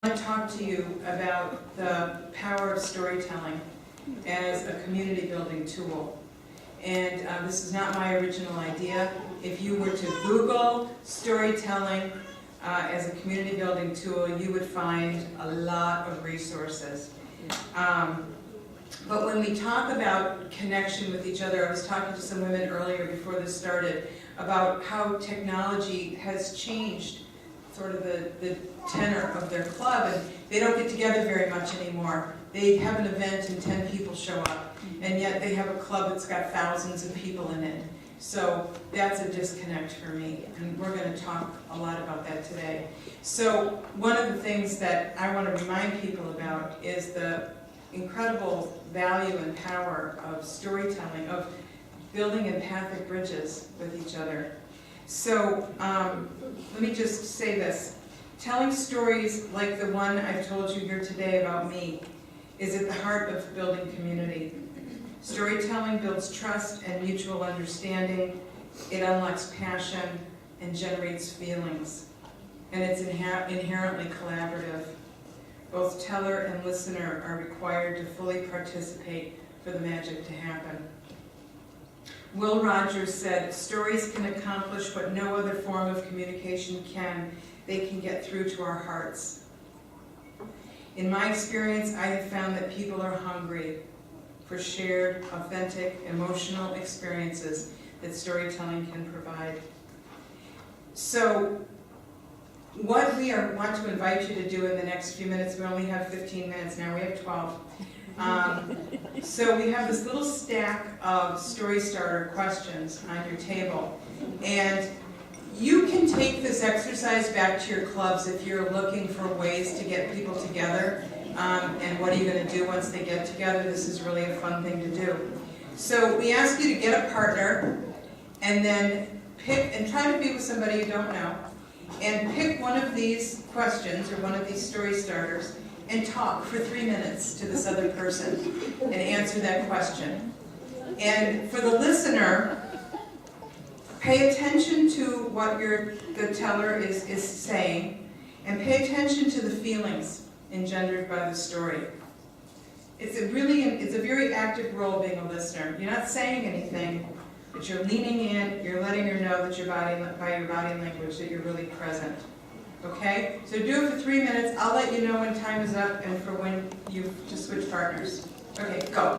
I want to talk to you about the power of storytelling as a community building tool. And this is not my original idea. If you were to Google storytelling as a community building tool, you would find a lot of resources. But when we talk about connection with each other, I was talking to some women earlier before this started about how technology has changed sort of the tenor of their club, and they don't get together very much anymore. They have an event and 10 people show up, and yet they have a club that's got thousands of people in it. So that's a disconnect for me, and we're going to talk a lot about that today. So one of the things that I want to remind people about is the incredible value and power of storytelling, of building empathic bridges with each other. So let me just say this. Telling stories like the one I've told you here today about me is at the heart of building community. Storytelling builds trust and mutual understanding. It unlocks passion and generates feelings. And it's inherently collaborative. Both teller and listener are required to fully participate for the magic to happen. Will Rogers said, "Stories can accomplish what no other form of communication can. They can get through to our hearts." In my experience, I have found that people are hungry for shared, authentic, emotional experiences that storytelling can provide. So, what we want to invite you to do in the next few minutes, we only have 15 minutes now, we have 12. So we have this little stack of story starter questions on your table. And you can take this exercise back to your clubs if you're looking for ways to get people together. And what are you going to do once they get together? This is really a fun thing to do. So we ask you to get a partner and then pick, and try to be with somebody you don't know, and pick one of these questions or one of these story starters and talk for 3 minutes to this other person and answer that question. And for the listener, pay attention to what the teller is saying, and pay attention to the feelings engendered by the story. It's a very active role being a listener. You're not saying anything, but you're leaning in, you're letting her know that by your body language that you're really present. Okay? So do it for 3 minutes. I'll let you know when time is up and for when you to switch partners. Okay, go.